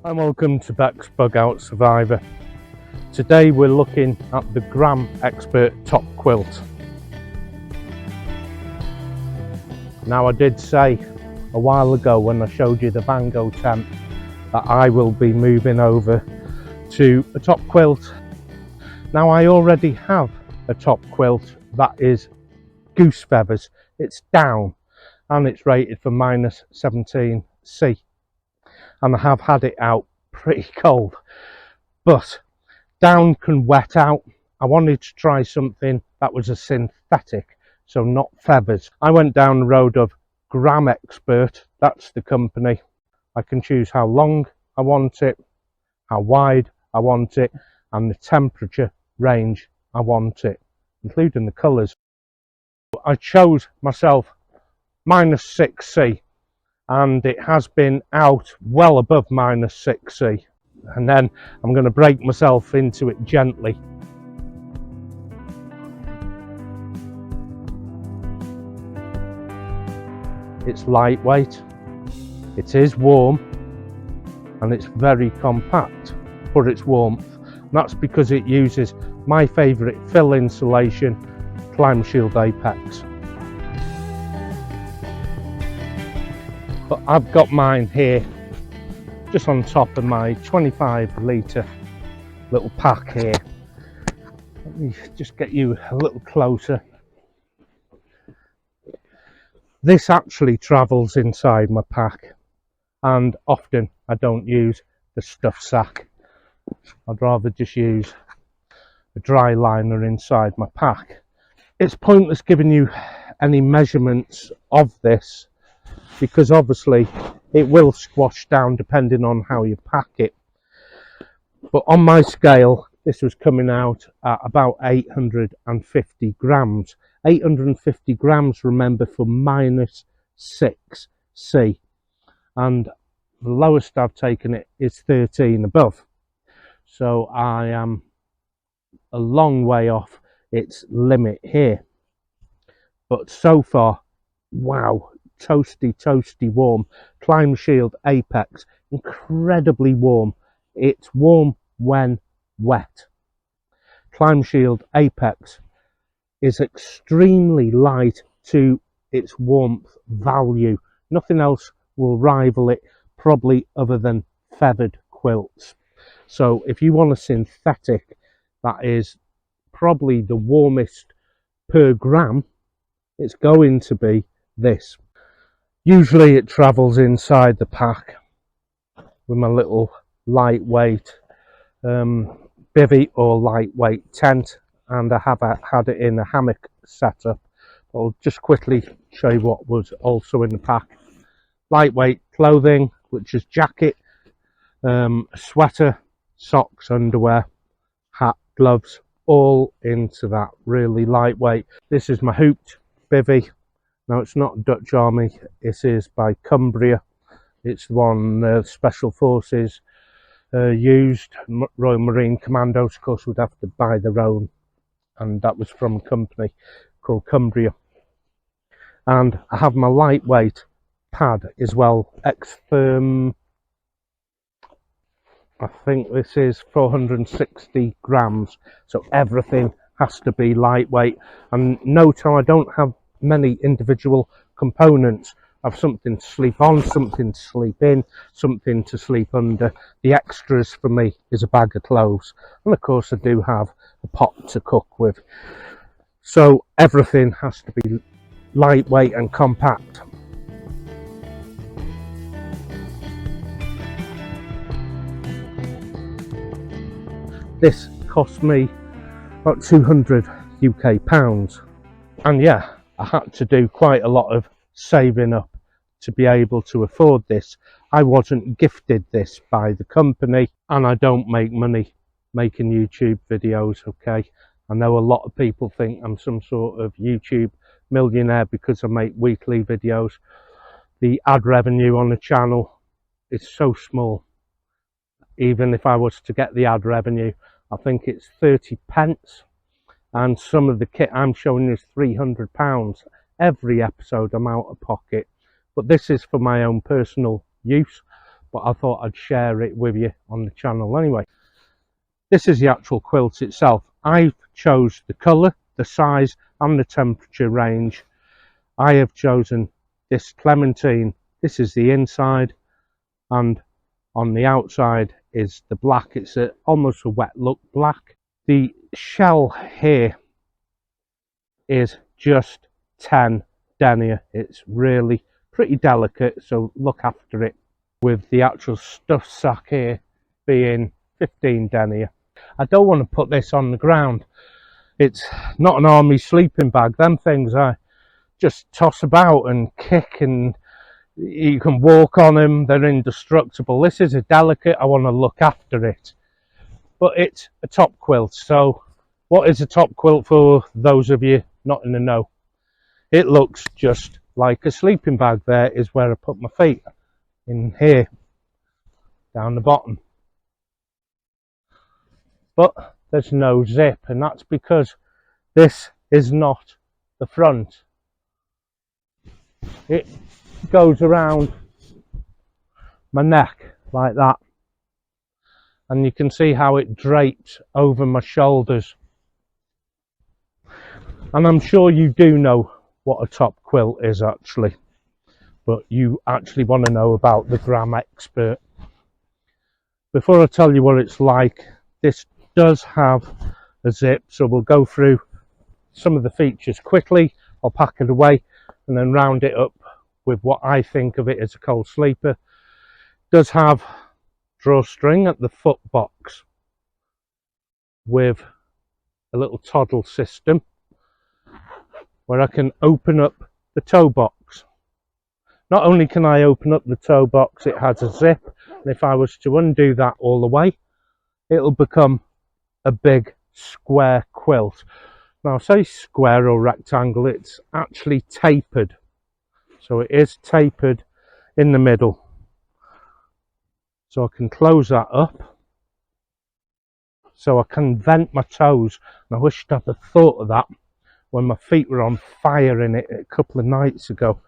And welcome to GRAMXPERT. Today we're looking at the GRAMXPERT top quilt. Now I did say a while ago when I showed you the Vango tent that I will be moving over to a top quilt. Now I already have a top quilt that is goose feathers. It's down and it's rated for -17C. And I have had it out pretty cold, but down can wet out. I wanted to try something that was a synthetic, so not feathers. I went down the road of GRAMXPERT, that's the company. I can choose how long I want it, how wide I want it, and the temperature range I want it, including the colours. I chose myself -6C. And it has been out well above -6C, and then I'm going to break myself into it gently. It's lightweight, it is warm, and it's very compact for its warmth. And that's because it uses my favourite fill insulation, Climate Shield Apex. But I've got mine here just on top of my 25-litre little pack here. Let me just get you a little closer. This actually travels inside my pack, and often I don't use the stuff sack. I'd rather just use a dry liner inside my pack. It's pointless giving you any measurements of this, because obviously it will squash down depending on how you pack it. But on my scale, this was coming out at about 850 grams. 850 grams, remember, for -6C. And the lowest I've taken it is 13 above. So I am a long way off its limit here. But so far, wow. Toasty warm. Climate Shield Apex, incredibly warm. It's warm when wet. Climate Shield Apex is extremely light to its warmth value. Nothing else will rival it, probably, other than feathered quilts. So if you want a synthetic that is probably the warmest per gram, it's going to be this. Usually it travels inside the pack with my little lightweight bivvy or lightweight tent, and I have had it in a hammock setup. I'll just quickly show you what was also in the pack. Lightweight clothing, which is jacket, sweater, socks, underwear, hat, gloves, all into that, really lightweight. This is my hooped bivvy. Now it's not Dutch Army, it is by Cumbria. It's the one Special Forces used, Royal Marine Commandos, of course, would have to buy their own, and that was from a company called Cumbria. And I have my lightweight pad as well, X-Firm, I think this is 460 grams, so everything has to be lightweight. And note how I don't have many individual components. I have something to sleep on, something to sleep in, something to sleep under. The extras for me is a bag of clothes, and of course I do have a pot to cook with. So everything has to be lightweight and compact. This cost me about 200 UK pounds, and yeah, I had to do quite a lot of saving up to be able to afford this. I wasn't gifted this by the company, and I don't make money making YouTube videos, okay? I know a lot of people think I'm some sort of YouTube millionaire because I make weekly videos. The ad revenue on the channel is so small. Even if I was to get the ad revenue, I think it's 30 pence. And some of the kit I'm showing is £300. Every episode I'm out of pocket. But this is for my own personal use. but I thought I'd share it with you on the channel anyway. This is the actual quilt itself. I chose the colour, the size and the temperature range. I have chosen this clementine. This is the inside, and on the outside is the black. It's almost a wet look black. The shell here is just 10 denier. It's really pretty delicate, so look after it, with the actual stuff sack here being 15 denier. I don't want to put this on the ground. It's not an army sleeping bag. Them things I just toss about and kick, and you can walk on them. They're indestructible. This is a delicate. I want to look after it, but it's a top quilt. So what is a top quilt for those of you not in the know? It looks just like a sleeping bag. There is where I put my feet, in here down the bottom, but there's no zip, and that's because this is not the front. It goes around my neck like that, and you can see how it drapes over my shoulders. And I'm sure you do know what a top quilt is actually, but you actually want to know about the GRAMXPERT. Before I tell you what it's like, this does have a zip, so we'll go through some of the features quickly. I'll pack it away and then round it up with what I think of it as a cold sleeper. It does have drawstring at the foot box with a little toddle system where I can open up the toe box. Not only can I open up the toe box, it has a zip, and if I was to undo that all the way, it'll become a big square quilt. Now I say square or rectangle, it's actually tapered. So it is tapered in the middle. So I can close that up, so I can vent my toes. And I wished I'd have thought of that when my feet were on fire in it a couple of nights ago.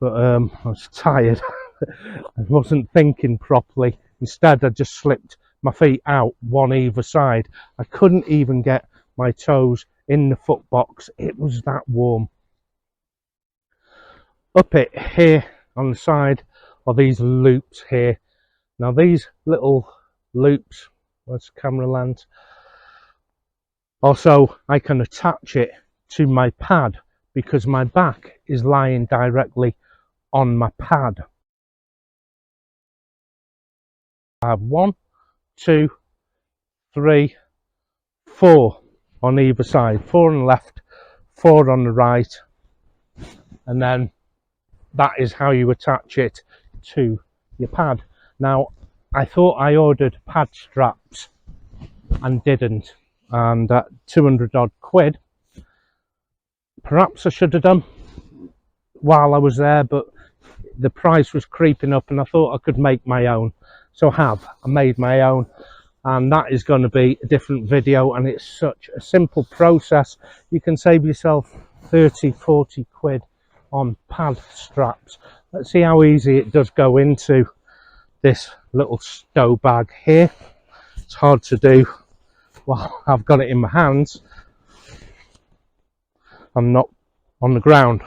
But I was tired. I wasn't thinking properly. Instead I just slipped my feet out one either side. I couldn't even get my toes in the foot box. It was that warm. Up it here on the side are these loops here. Now these little loops, where's the camera lens? Also I can attach it to my pad because my back is lying directly on my pad. I have 1, 2, 3, 4 on either side, 4 on the left, 4 on the right, and then that is how you attach it to your pad. Now I thought I ordered pad straps and didn't, and at 200 odd quid, perhaps I should have done while I was there, but the price was creeping up and I thought I could make my own. So I made my own, and that is going to be a different video, and it's such a simple process. You can save yourself 30-40 quid on pad straps. Let's see how easy it does go into this little stow bag here. It's hard to do while I've got it in my hands. I'm not on the ground.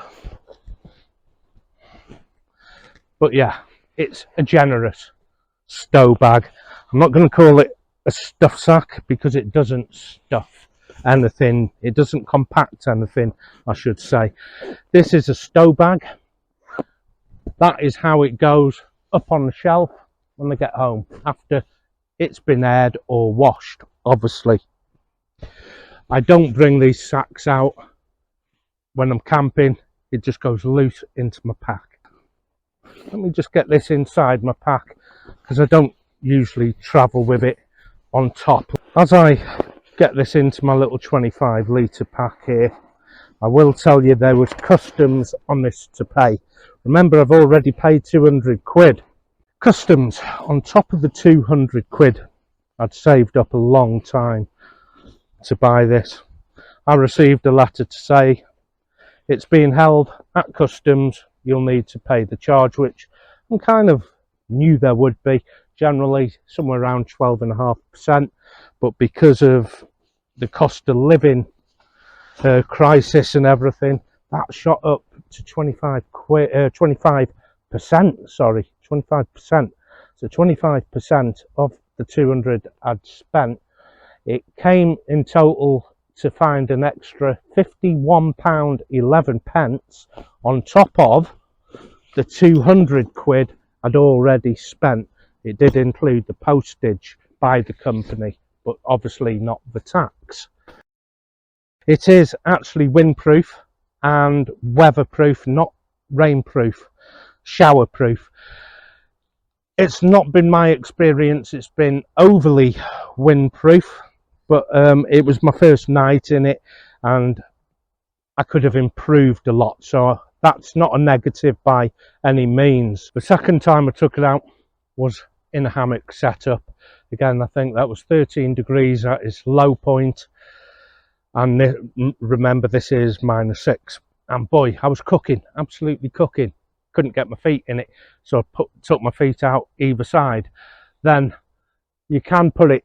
But yeah, it's a generous stow bag. I'm not going to call it a stuff sack because it doesn't stuff anything. It doesn't compact anything, I should say. This is a stow bag. That is how it goes up on the shelf when I get home after it's been aired or washed, obviously. I don't bring these sacks out when I'm camping. It just goes loose into my pack. Let me just get this inside my pack because I don't usually travel with it on top. As I get this into my little 25 litre pack here, I will tell you there was customs on this to pay. Remember, I've already paid 200 quid. Customs on top of the 200 quid I'd saved up a long time to buy this. I received a letter to say it's being held at customs, you'll need to pay the charge, which I'm kind of knew there would be, generally somewhere around 12.5%, but because of the cost of living crisis and everything, that shot up to 25%, sorry, 25%. So 25% of the 200 I'd spent, it came in total to find an extra £51.11 on top of the 200 quid I'd already spent. It did include the postage by the company, but obviously not the tax. It is actually windproof and weatherproof, not rainproof, showerproof. It's not been my experience it's been overly windproof, but it was my first night in it and I could have improved a lot, so that's not a negative by any means. The second time I took it out was in a hammock setup. Again, I think that was 13 degrees at its low point, and remember this is -6, and boy, I was cooking, absolutely cooking. Couldn't get my feet in it, so I took my feet out either side. Then you can put it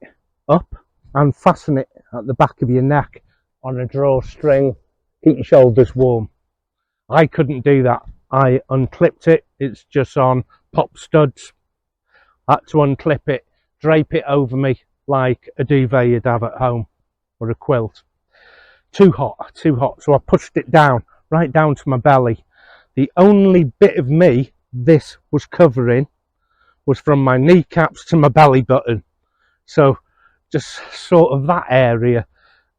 up and fasten it at the back of your neck on a drawstring, keep your shoulders warm. I couldn't do that. I unclipped it, it's just on pop studs. I had to unclip it, drape it over me like a duvet you'd have at home, or a quilt. Too hot, so I pushed it down, right down to my belly. The only bit of me this was covering was from my kneecaps to my belly button, so just sort of that area,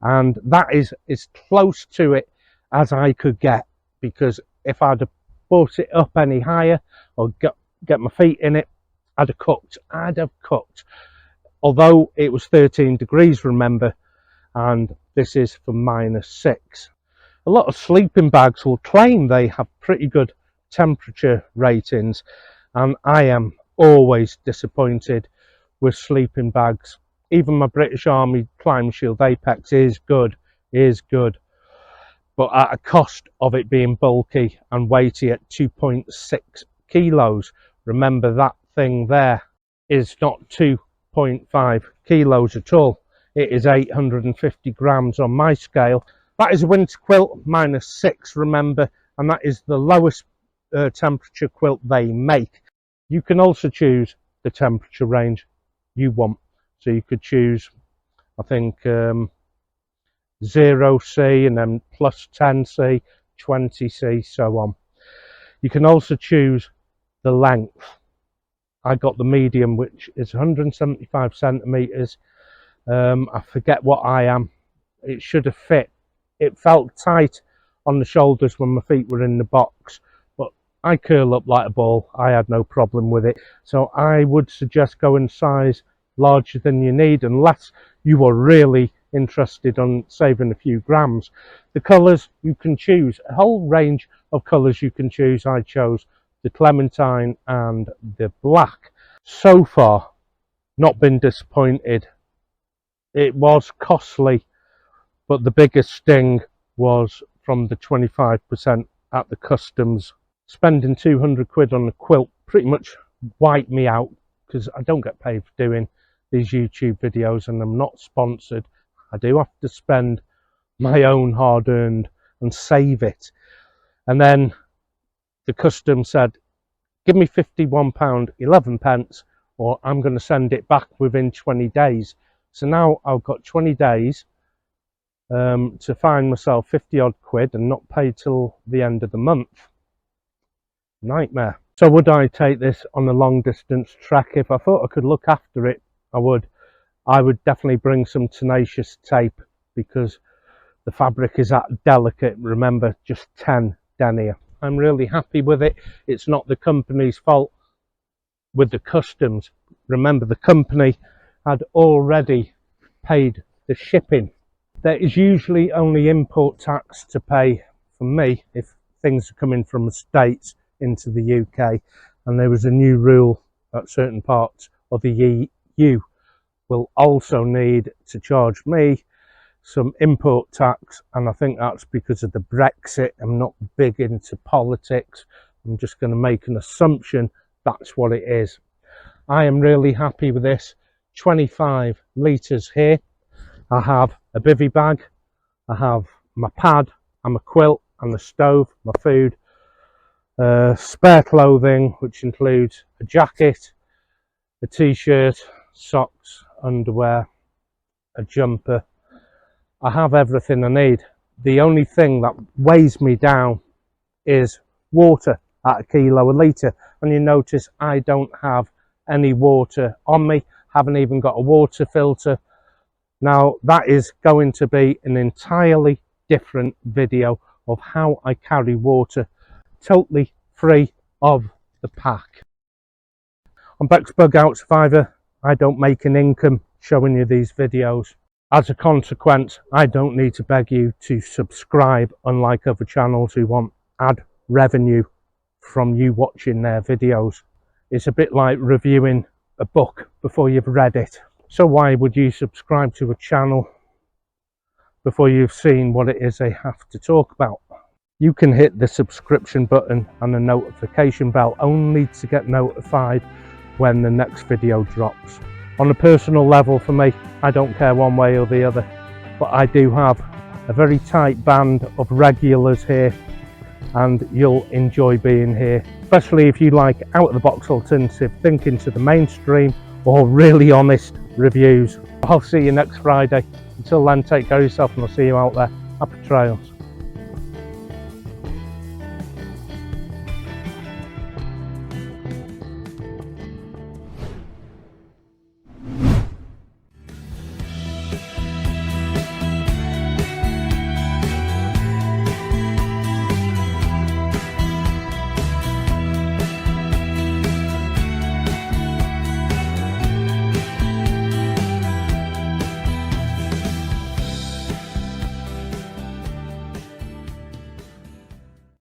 and that is as close to it as I could get, because if I'd have brought it up any higher or get my feet in it, I'd have cooked. Although it was 13 degrees, remember, and this is for -6. A lot of sleeping bags will claim they have pretty good temperature ratings, and I am always disappointed with sleeping bags. Even my British Army Climb Shield Apex is good, but at a cost of it being bulky and weighty at 2.6 kilos. Remember, that thing there is not 2.5 kilos at all. It is 850 grams on my scale. That is a winter quilt, -6, remember, and that is the lowest temperature quilt they make. You can also choose the temperature range you want. So you could choose, I think, 0C and then +10C, 20C, so on. You can also choose the length. I got the medium, which is 175 centimeters. I forget what I am. It should have fit. It felt tight on the shoulders when my feet were in the box, but I curl up like a ball. I had no problem with it. So I would suggest going size larger than you need, unless you are really interested on saving a few grams. The colours you can choose, a whole range of colours you can choose. I chose the clementine and the black. So far, not been disappointed. It was costly, but the biggest sting was from the 25% at the customs. Spending 200 quid on a quilt pretty much wiped me out, because I don't get paid for doing these YouTube videos and I'm not sponsored. I do have to spend my own hard-earned and save it. And then the customs said, give me £51.11 or I'm going to send it back within 20 days. So now I've got 20 days to find myself 50 odd quid and not pay till the end of the month. Nightmare. So would I take this on a long distance trek? If I thought I could look after it, I would. I would definitely bring some tenacious tape, because the fabric is that delicate. Remember, just 10 denier. I'm really happy with it. It's not the company's fault with the customs. Remember, the company had already paid the shipping. There is usually only import tax to pay for me if things are coming from the States into the UK, and there was a new rule that certain parts of the EU will also need to charge me some import tax, and I think that's because of the Brexit. I'm not big into politics. I'm just going to make an assumption that's what it is. I am really happy with this. 25 litres here. I have a bivvy bag, I have my pad and my quilt and the stove, my food, spare clothing, which includes a jacket, a t-shirt, socks, underwear, a jumper. I have everything I need. The only thing that weighs me down is water at a kilo a litre, and you notice I don't have any water on me, haven't even got a water filter. Now that is going to be an entirely different video of how I carry water totally free of the pack. On GRAMXPERT, I don't make an income showing you these videos. As a consequence, I don't need to beg you to subscribe, unlike other channels who want ad revenue from you watching their videos. It's a bit like reviewing a book before you've read it. So why would you subscribe to a channel before you've seen what it is they have to talk about? You can hit the subscription button and the notification bell only to get notified when the next video drops. On a personal level, for me, I don't care one way or the other, but I do have a very tight band of regulars here, and you'll enjoy being here, especially if you like out-of-the-box alternative thinking to the mainstream or really honest reviews. I'll see you next Friday. Until then, take care of yourself, and I'll see you out there. Happy trails.